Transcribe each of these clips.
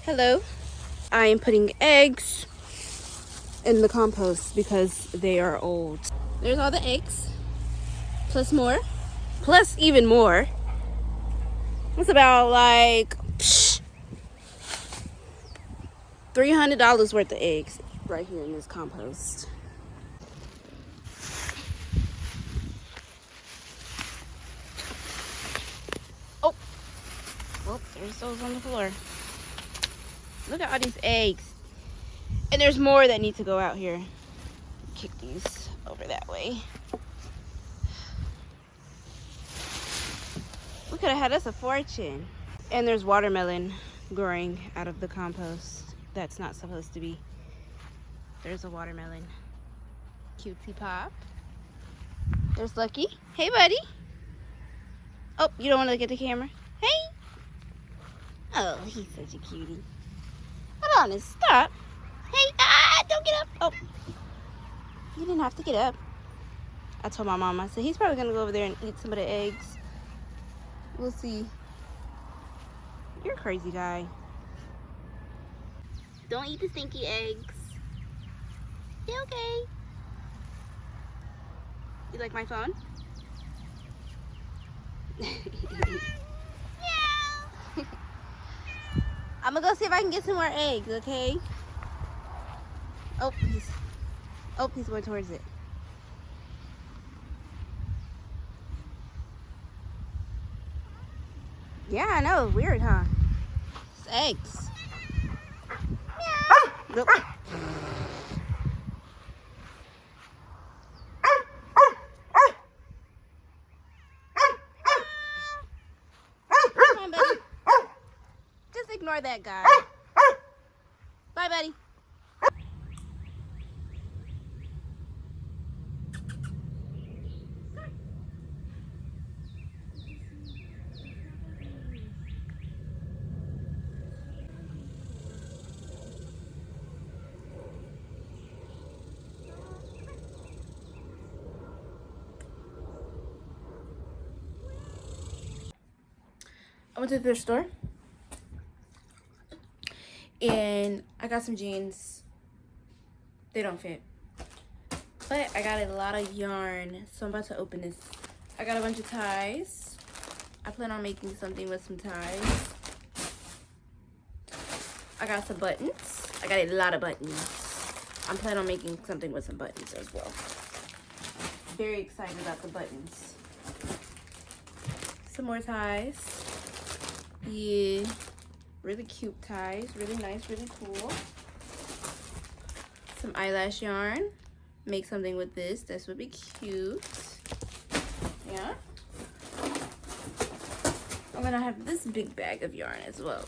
Hello, I am putting eggs in the compost because they are old. There's all the eggs, plus more, plus even more. It's about like $300 worth of eggs right here in this compost. Oh, there's those on the floor. Look at all these eggs. And there's more that need to go out here. Kick these over that way. We could have had us a fortune. And there's watermelon growing out of the compost. That's not supposed to be. There's a watermelon. Cutesy pop. There's Lucky. Hey, buddy. Oh, you don't want to look at the camera? Hey. Oh, he's such a cutie. Hold on, stop. Hey, don't get up. Oh, you didn't have to get up. I told my mom, I said, he's probably going to go over there and eat some of the eggs. We'll see. You're a crazy guy. Don't eat the stinky eggs. You okay? You like my phone? I'm gonna go see if I can get some more eggs, okay? Oh, he's going towards it. Yeah, I know. Weird, huh? It's eggs. Meow. Nope. Come on, buddy. Just ignore that guy. Bye, buddy. I went to the thrift store and I got some jeans. They don't fit, but I got a lot of yarn, so I'm about to open this. I got a bunch of ties. I plan on making something with some ties. I got some buttons. I got a lot of buttons. I'm planning on making something with some buttons as well. Very excited about the buttons. Some more ties. Yeah, really cute ties, really nice, really cool. Some eyelash yarn. Make something with this. This would be cute. Yeah. I'm gonna have this big bag of yarn as well.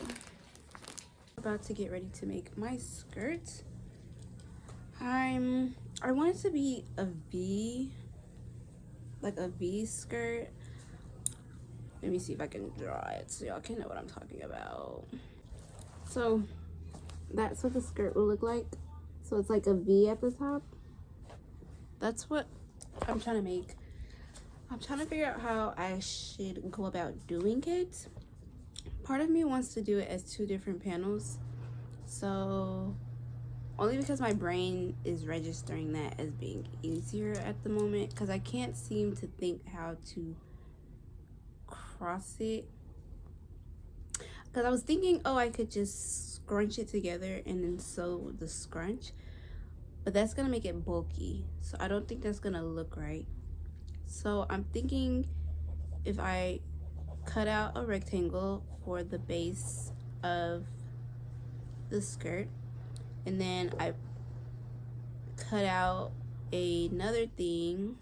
About to get ready to make my skirt. I want it to be a V, like a V skirt. Let me see if I can draw it so y'all can know what I'm talking about. So that's what the skirt will look like. So it's like a V at the top. That's what I'm trying to make. I'm trying to figure out how I should go about doing it. Part of me wants to do it as 2 different panels. So only because my brain is registering that as being easier at the moment, because I can't seem to think how to cross it. Because I was thinking, oh, I could just scrunch it together and then sew the scrunch, but that's gonna make it bulky, so I don't think that's gonna look right. So I'm thinking if I cut out a rectangle for the base of the skirt, and then I cut out another thing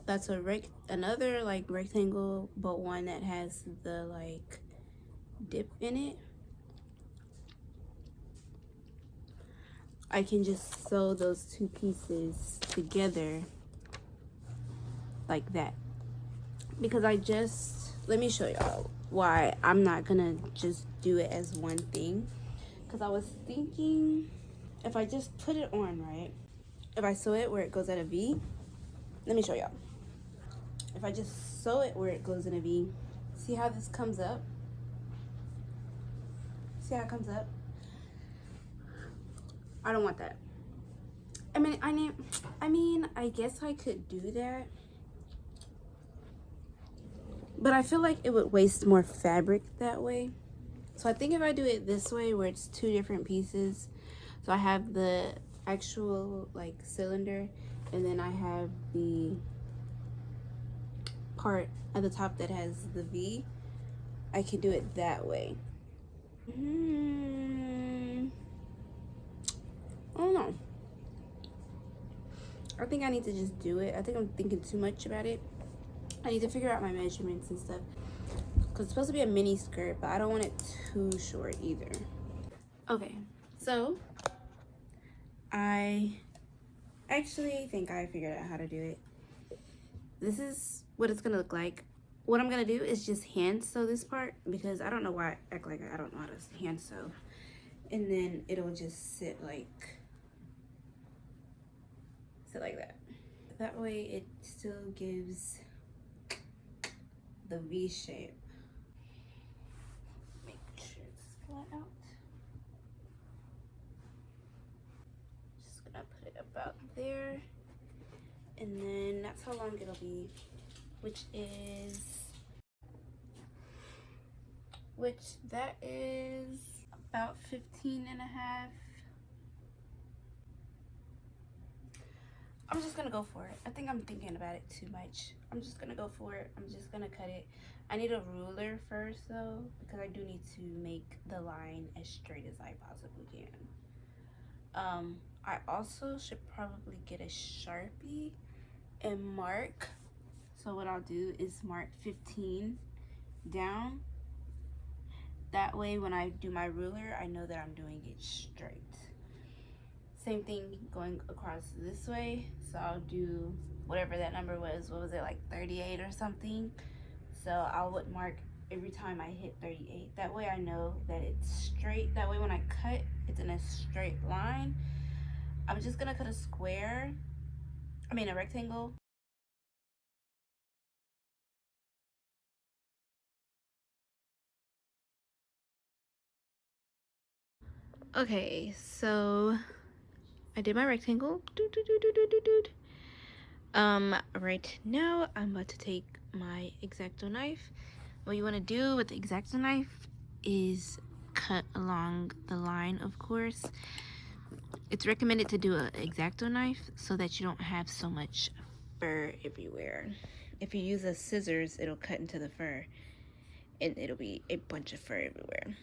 that's another like rectangle, but one that has the like dip in it. I can just sew those 2 pieces together like that, because let me show y'all why I'm not gonna just do it as one thing. Because I was thinking if I just put it on, right, if I sew it where it goes at a V, let me show y'all. If I just sew it where it goes in a V, see how this comes up? See how it comes up? I don't want that. I mean, I guess I could do that, but I feel like it would waste more fabric that way. So I think if I do it this way, where it's two different pieces, so I have the actual like cylinder, and then I have the part at the top that has the V, I can do it that way. I don't know. I think I need to just do it. I think I'm thinking too much about it. I need to figure out my measurements and stuff. Because it's supposed to be a mini skirt, but I don't want it too short either. Okay, so I actually think I figured out how to do it. This is what it's gonna look like. What I'm gonna do is just hand sew this part, because I don't know why I act like I don't know how to hand sew. And then it'll just sit like that. That way it still gives the V shape. Make sure it's flat out. Just gonna put it about there. And then that's how long it'll be, which that is about 15 and a half. I'm just gonna go for it. I think I'm thinking about it too much. I'm just gonna go for it. I'm just gonna cut it. I need a ruler first though, because I do need to make the line as straight as I possibly can. I also should probably get a Sharpie and mark. So what I'll do is mark 15 down. That way when I do my ruler, I know that I'm doing it straight. Same thing going across this way. So I'll do whatever that number was. What was it, like 38 or something? So I would mark every time I hit 38. That way I know that it's straight. That way when I cut, it's in a straight line. I'm just gonna cut a rectangle. Okay, so I did my rectangle. Right now I'm about to take my X-Acto knife. What you want to do with the X-Acto knife is cut along the line, of course. It's recommended to do an X-Acto knife so that you don't have so much fur everywhere. If you use a scissors, it'll cut into the fur and it'll be a bunch of fur everywhere.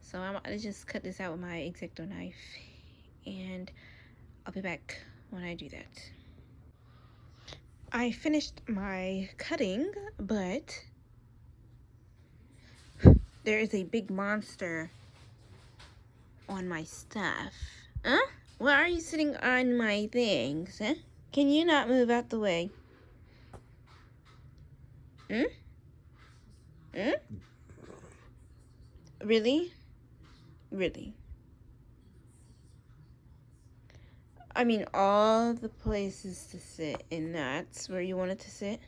So I'm gonna just cut this out with my X-Acto knife, and I'll be back when I do that. I finished my cutting, but there is a big monster on my stuff. Huh? Why are you sitting on my things? Huh? Can you not move out the way? Hmm? Hmm? Really? Really? I mean, all the places to sit, and that's where you wanted to sit?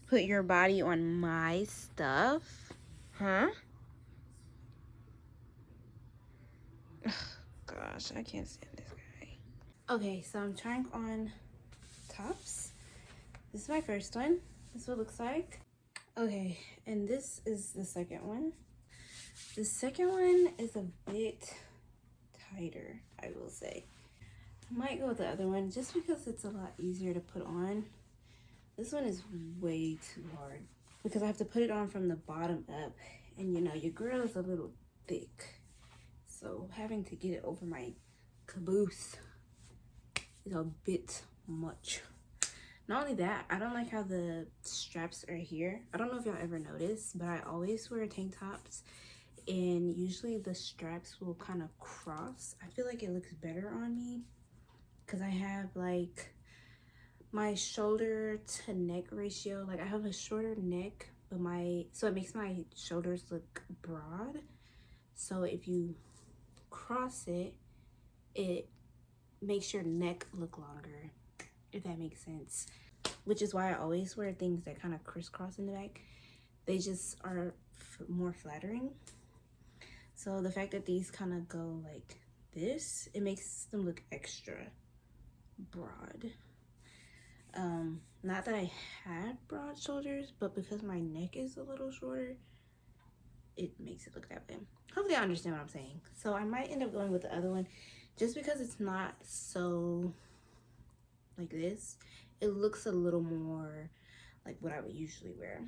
Put your body on my stuff? Huh? Ugh, gosh, I can't stand this guy. Okay, so I'm trying on tops. This is my first one. This is what it looks like. Okay, and this is the second one. The second one is a bit tighter, I will say. I might go with the other one just because it's a lot easier to put on. This one is way too hard because I have to put it on from the bottom up, and you know, your girl is a little thick. So having to get it over my caboose is a bit much. Not only that, I don't like how the straps are here. I don't know if y'all ever noticed, but I always wear tank tops and usually the straps will kind of cross. I feel like it looks better on me because I have like my shoulder to neck ratio. Like I have a shorter neck, but so it makes my shoulders look broad. So if you cross it, it makes your neck look longer, if that makes sense. Which is why I always wear things that kind of crisscross in the back. They just are more flattering. So the fact that these kind of go like this, it makes them look extra broad. Not that I had broad shoulders, but because my neck is a little shorter, it makes it look that way. Hopefully I understand what I'm saying. So I might end up going with the other one just because it's not so like this. It looks a little more like what I would usually wear.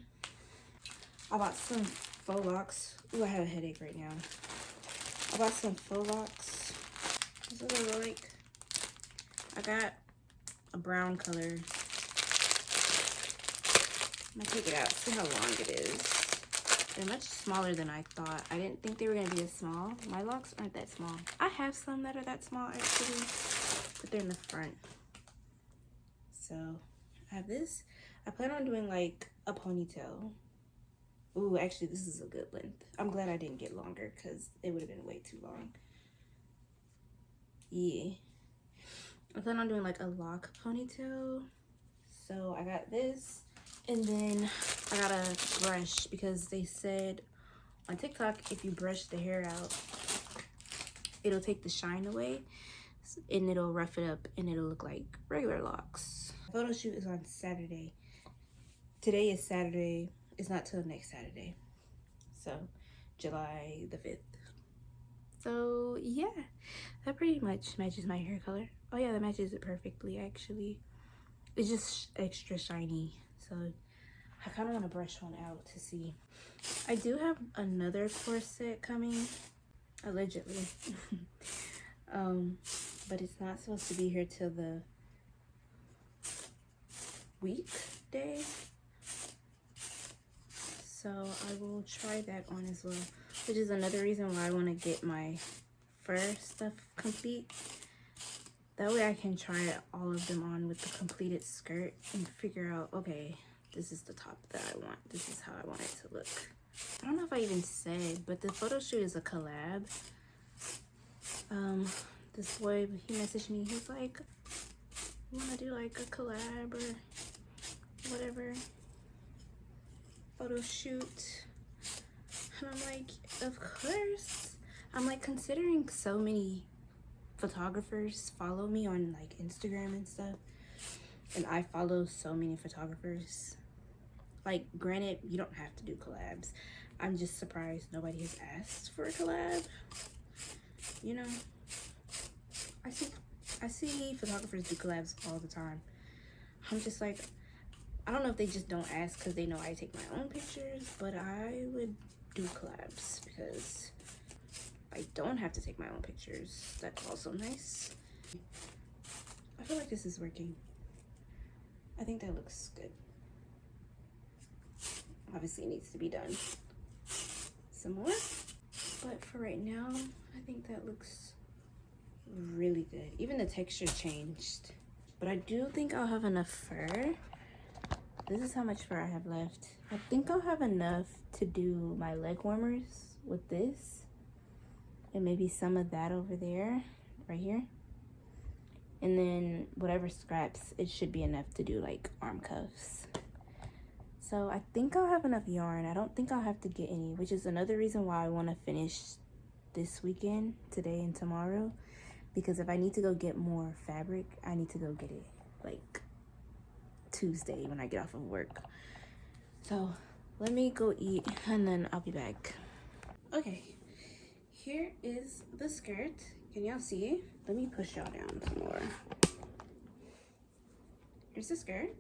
I bought some faux locks. Ooh, I have a headache right now. I bought some faux locks. This is what they look like. I got a brown color. I'm gonna take it out, see how long it is. They're much smaller than I thought. I didn't think they were gonna be as small. My locks aren't that small. I have some that are that small actually, but they're in the front. So I have this. I plan on doing like a ponytail. Ooh, actually this is a good length. I'm glad I didn't get longer because it would have been way too long. Yeah. I plan on doing like a lock ponytail. So I got this. And then I got a brush because they said on TikTok, if you brush the hair out, it'll take the shine away and it'll rough it up and it'll look like regular locks. The photo shoot is on Saturday. Today is Saturday. It's not till next Saturday. So July the 5th. So yeah, that pretty much matches my hair color. Oh yeah, that matches it perfectly actually. It's just extra shiny. So I kind of want to brush one out to see. I do have another corset coming, allegedly. But it's not supposed to be here till the weekday. So I will try that on as well, which is another reason why I want to get my fur stuff complete. That way I can try all of them on with the completed skirt and figure out, okay, this is the top that I want. This is how I want it to look. I don't know if I even said, but the photo shoot is a collab. This boy, he messaged me. He's like, you want to do like a collab or whatever? Photo shoot. And I'm like, of course. I'm like considering so many photographers follow me on like Instagram and stuff, and I follow so many photographers. Like, granted, you don't have to do collabs. I'm just surprised nobody has asked for a collab. You know, I see photographers do collabs all the time. I'm just like, I don't know if they just don't ask because they know I take my own pictures, but I would do collabs because I don't have to take my own pictures. That's also nice. I feel like this is working. I think that looks good. Obviously it needs to be done some more, but for right now, I think that looks really good. Even the texture changed, but I do think I'll have enough fur. This is how much fur I have left. I think I'll have enough to do my leg warmers with this. And maybe some of that over there, right here. And then whatever scraps, it should be enough to do like arm cuffs. So I think I'll have enough yarn. I don't think I'll have to get any, which is another reason why I want to finish this weekend, today and tomorrow. Because if I need to go get more fabric, I need to go get it like Tuesday when I get off of work. So let me go eat and then I'll be back. Okay. Here is the skirt. Can y'all see? Let me push y'all down some more. Here's the skirt.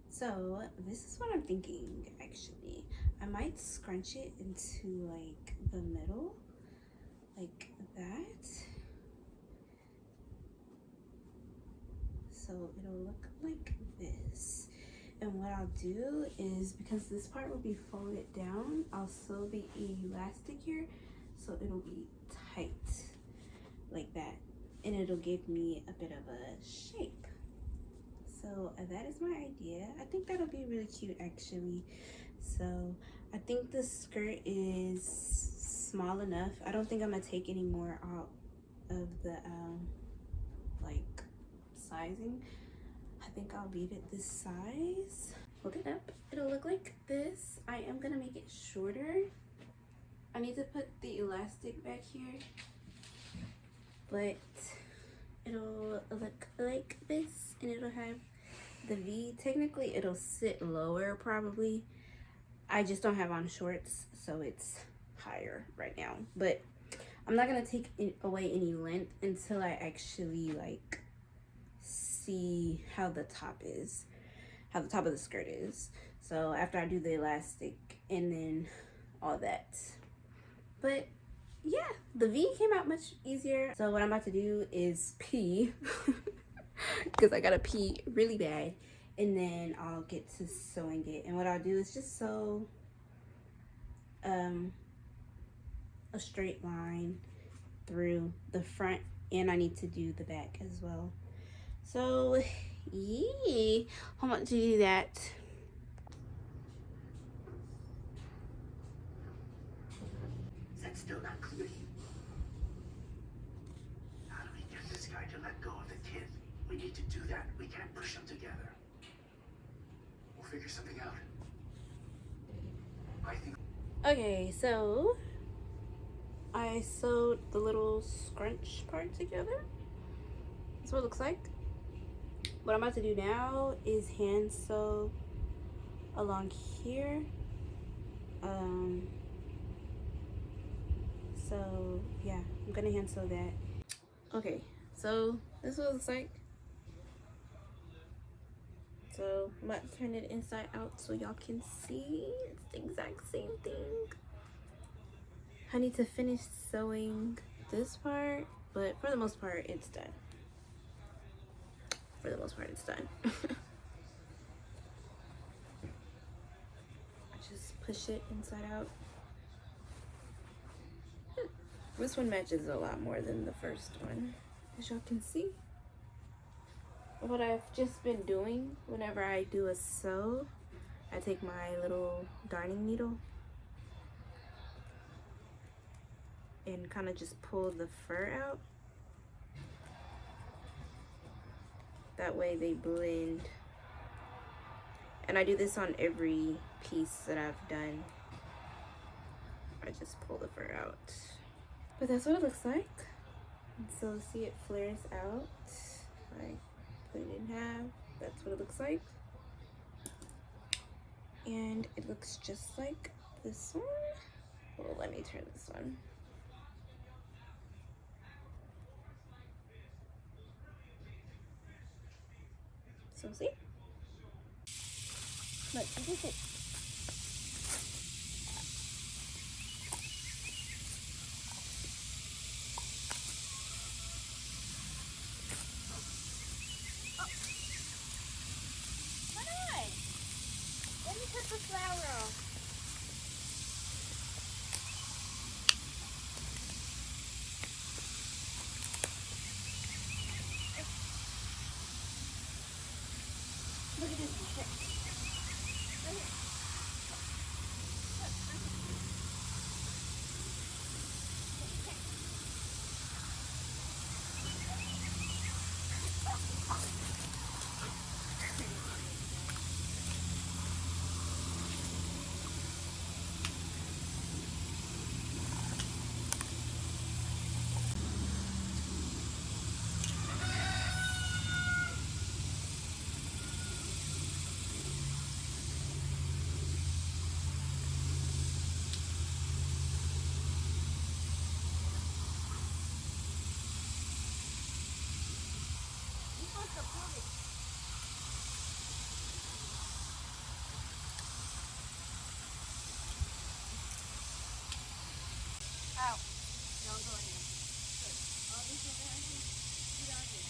So this is what I'm thinking actually. I might scrunch it into like the middle, like that. So it'll look like this. And what I'll do is, because this part will be folded down, I'll sew the elastic here. So it'll be tight like that, and it'll give me a bit of a shape. So that is my idea. I think that'll be really cute actually. So I think the skirt is small enough. I don't think I'm gonna take any more out of the sizing. I think I'll leave it this size. Hold it up. It'll look like this. I am gonna make it shorter. I need to put the elastic back here, but it'll look like this, and it'll have the V. Technically it'll sit lower probably. I just don't have on shorts, so it's higher right now, but I'm not gonna take away any length until I actually like see how the top is, how the top of the skirt is. So after I do the elastic and then all that. But yeah, the V came out much easier. So what I'm about to do is pee because I gotta pee really bad, and then I'll get to sewing it. And what I'll do is just sew a straight line through the front, and I need to do the back as well. So yeah, how much to do that? Is that still not clear? How do we get this guy to let go of the kid? We need to do that. We can't push them together. We'll figure something out. I think. Okay, so I sewed the little scrunch part together. That's what it looks like. What I'm about to do now is hand sew along here. So yeah, I'm gonna hand sew that. Okay, so this is what it looks like. So I'm about to turn it inside out so y'all can see. It's the exact same thing. I need to finish sewing this part, but for the most part, it's done. For the most part, it's done. I just push it inside out. This one matches a lot more than the first one, as y'all can see. What I've just been doing whenever I do a sew, I take my little darning needle and kind of just pull the fur out. That way they blend. And I do this on every piece that I've done. I just pull the fur out. But that's what it looks like. And so see, it flares out. I put it in half. That's what it looks like. And it looks just like this one. Well, let me turn this one. So see? Look, this is the flower off. Look at this. Right here. Ow. Don't go in there. Good. All these little hands, get out here.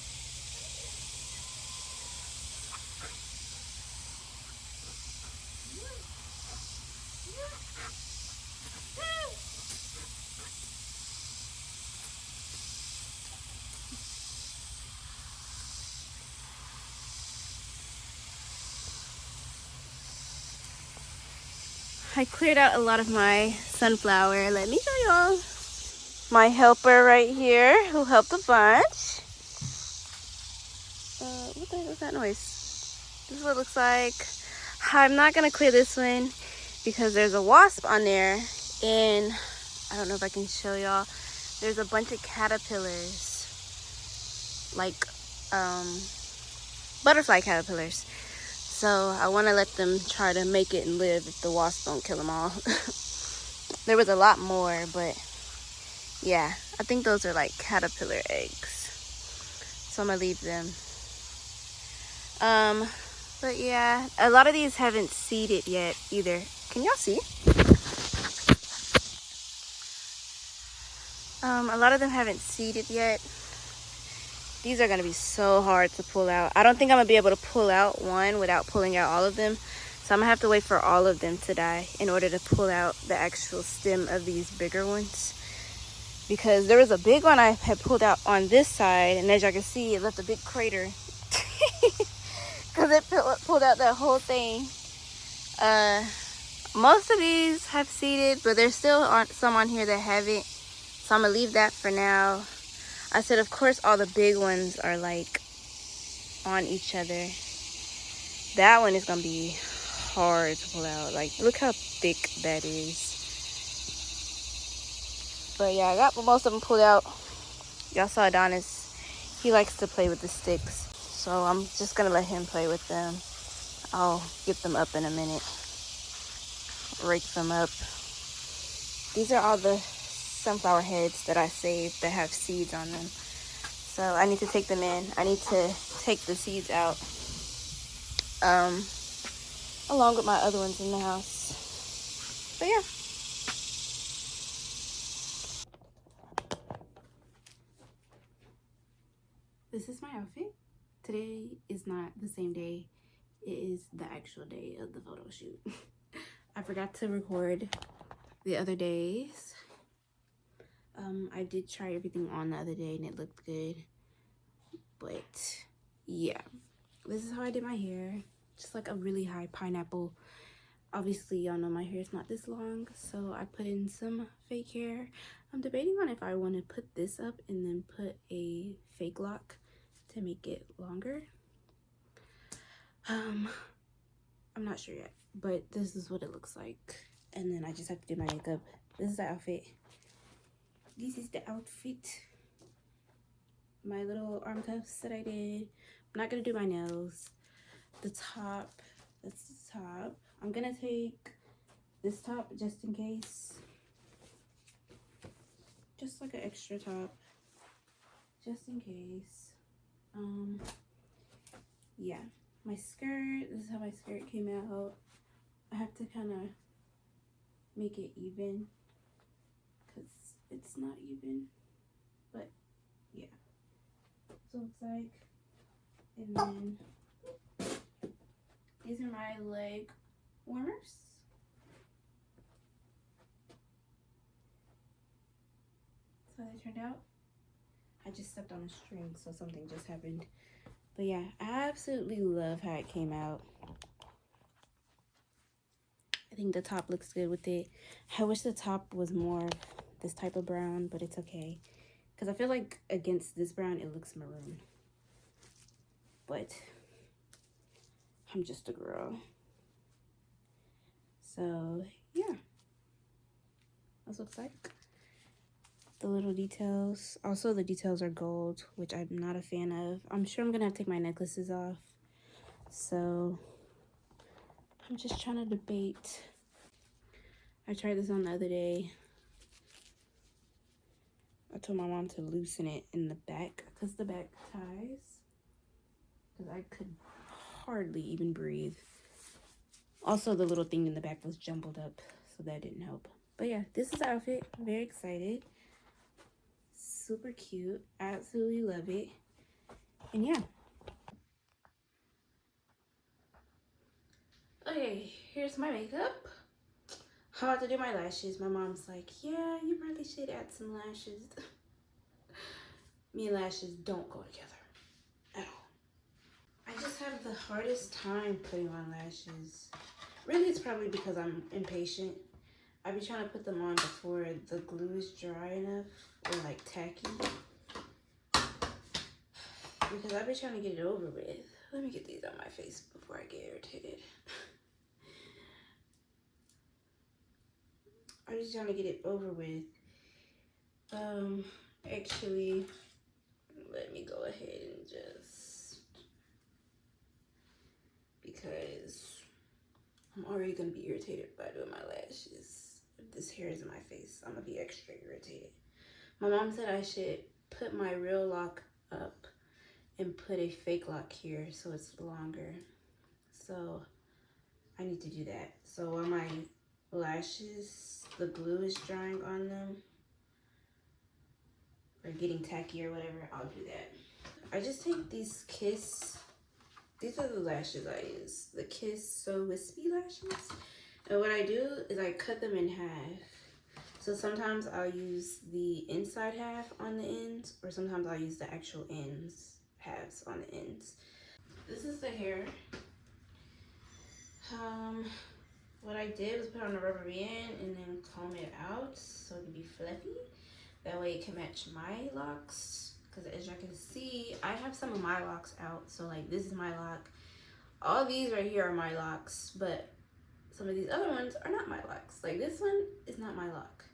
I cleared out a lot of my sunflower. Let me show y'all. My helper right here who helped a bunch. What the heck was that noise? This is what it looks like. I'm not gonna clear this one because there's a wasp on there, and I don't know if I can show y'all. There's a bunch of caterpillars, like butterfly caterpillars. So I want to let them try to make it and live if the wasps don't kill them all. There was a lot more, but yeah, I think those are like caterpillar eggs. So I'm gonna leave them. But yeah, a lot of these haven't seeded yet either. Can y'all see? A lot of them haven't seeded yet. These are gonna be so hard to pull out. I don't think I'm gonna be able to pull out one without pulling out all of them. So I'm gonna have to wait for all of them to die in order to pull out the actual stem of these bigger ones. Because there was a big one I had pulled out on this side, and as y'all can see, it left a big crater. Because it pulled out that whole thing. Most of these have seeded, but there's still some on here that haven't. So I'm gonna leave that for now. I said, of course, all the big ones are like on each other. That one is gonna be hard to pull out. Like, look how thick that is. But yeah, I got most of them pulled out. Y'all saw Adonis. He likes to play with the sticks. So I'm just gonna let him play with them. I'll get them up in a minute. Rake them up. These are all the sunflower heads that I saved that have seeds on them. So I need to take them in. I need to take the seeds out. Along with my other ones in the house. But yeah. This is my outfit. Today is not the same day. It is the actual day of the photo shoot. I forgot to record the other days. I did try everything on the other day and it looked good. But yeah, this is how I did my hair. Just like a really high pineapple. Obviously, y'all know my hair is not this long, so I put in some fake hair. I'm debating on if I want to put this up and then put a fake lock to make it longer. I'm not sure yet, but this is what it looks like. And then I just have to do my makeup. This is the outfit. This is the outfit. My little arm cuffs that I did. I'm not gonna do my nails. The top, that's the top. I'm gonna take this top just in case. Just like an extra top. Just in case. Yeah. My skirt, this is how my skirt came out. I have to kind of make it even because it's not even, but yeah. So it's like, and then these are my leg warmers. That's how they turned out. I just stepped on a string, so something just happened. But yeah, I absolutely love how it came out. I think the top looks good with it. I wish the top was more this type of brown, but it's okay. Because I feel like against this brown, it looks maroon. But I'm just a girl. So yeah, that's what it looks like. The little details. Also, the details are gold, which I'm not a fan of. I'm sure I'm gonna have to take my necklaces off. So I'm just trying to debate. I tried this on the other day. I told my mom to loosen it in the back because the back ties. Because I could hardly even breathe. Also, the little thing in the back was jumbled up, so that didn't help. But yeah, this is the outfit. I'm very excited. Super cute. Absolutely love it. And yeah. Okay, here's my makeup. I'm about to do my lashes. My mom's like, yeah, you probably should add some lashes. Me and lashes don't go together at all. I just have the hardest time putting on lashes. Really, it's probably because I'm impatient. I be trying to put them on before the glue is dry enough or like tacky. because I've been trying to get it over with. Let me get these on my face before I get irritated. I'm just trying to get it over with. Actually, let me go ahead and just, because I'm already gonna be irritated by doing my lashes. If this hair is in my face, I'm gonna be extra irritated. My mom said I should put my real lock up and put a fake lock here so it's longer. So I need to do that. So while my lashes, the glue is drying on them, or getting tacky or whatever, I'll do that. I just take these Kiss, these are the lashes I use, the Kiss So Wispy lashes. And what I do is I cut them in half. So sometimes I'll use the inside half on the ends, or sometimes I'll use the actual ends, halves on the ends. This is the hair. What I did was put on a rubber band and then comb it out so it can be fluffy. That way it can match my locks. Because as y'all can see, I have some of my locks out. So like this is my lock. All these right here are my locks, but some of these other ones are not my locks. Like this one is not my lock.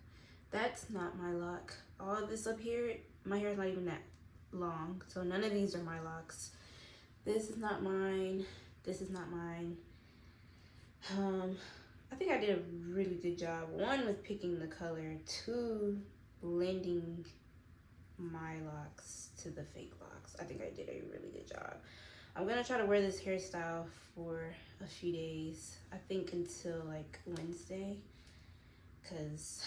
That's not my lock. All of this up here, my hair is not even that long. So none of these are my locks. This is not mine. This is not mine. I think I did a really good job. One, with picking the color. Two, blending my locks to the fake locks. I think I did a really good job. I'm gonna try to wear this hairstyle for a few days. I think until like Wednesday, because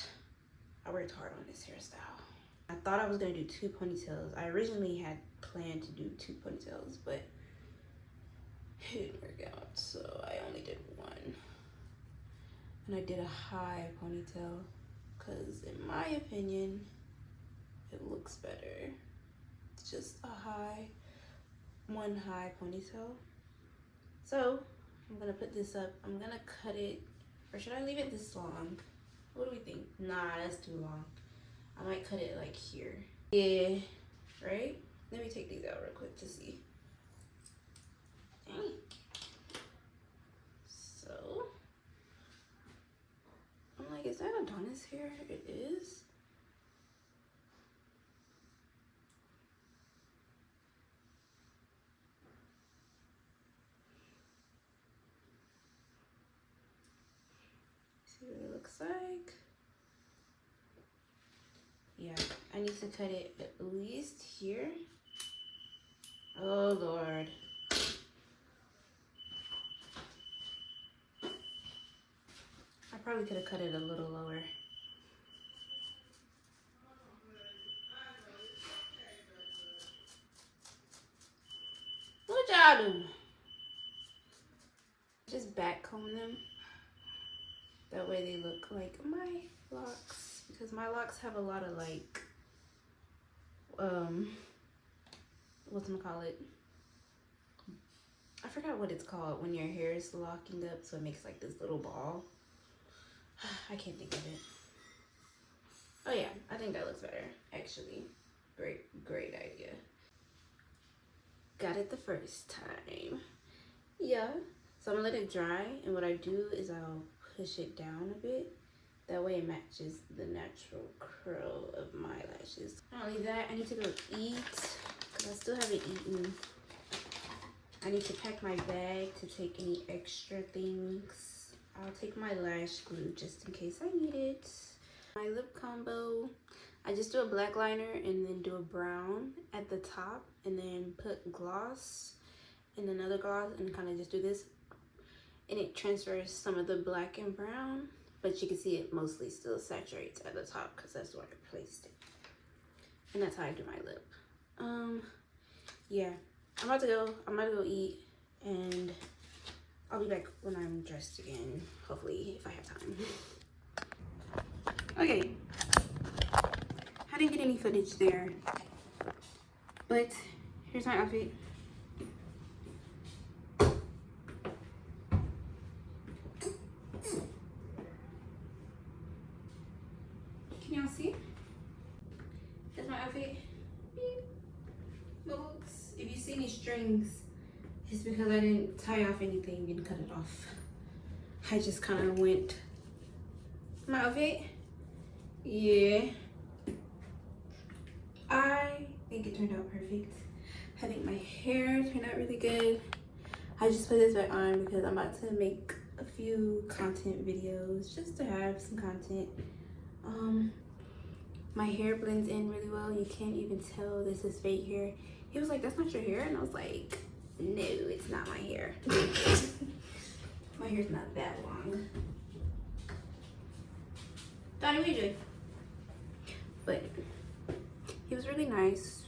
I worked hard on this hairstyle. I thought I was gonna do 2 ponytails. I originally had planned to do 2 ponytails, but it didn't work out, so I only did 1. And I did a high ponytail, because in my opinion, it looks better. It's just a one high ponytail. So I'm gonna put this up. I'm gonna cut it, or should I leave it this long? What do we think? Nah, that's too long. I might cut it like here. Yeah, right? Let me take these out real quick to see. Dang. So I'm like, is that Adonis hair? It is. See what it looks like. Yeah, I need to cut it at least here. Oh Lord. I probably could have cut it a little lower. What y'all do? Just back comb them. That way they look like my locks. Because my locks have a lot of like, whatchamacallit? I forgot what it's called when your hair is locking up so it makes like this little ball. I can't think of it. Oh yeah, I think that looks better, actually. Great idea. Got it the first time. Yeah. So I'm gonna let it dry, and what I do is I'll push it down a bit. That way it matches the natural curl of my lashes. Not only that, I need to go eat, because I still haven't eaten. I need to pack my bag to take any extra things. I'll take my lash glue just in case I need it. My lip combo, I just do a black liner and then do a brown at the top, and then put gloss and another gloss and kind of just do this. And it transfers some of the black and brown, but you can see it mostly still saturates at the top because that's where I placed it. And that's how I do my lip. Yeah, I'm about to go eat, and I'll be back when I'm dressed again, hopefully, if I have time. Okay, I didn't get any footage there, but here's my outfit. Can y'all see? That's my outfit. Beep. My books. if you see any strings, it's because I didn't tie off anything and cut it off. I just kind of went. My outfit? Yeah. I think it turned out perfect. I think my hair turned out really good. I just put this back on because I'm about to make a few content videos just to have some content. My hair blends in really well. You can't even tell this is fake hair. He was like, that's not your hair, and I was like, no, it's not my hair. My hair's not that long. Donnie, what are you doing? But he was really nice.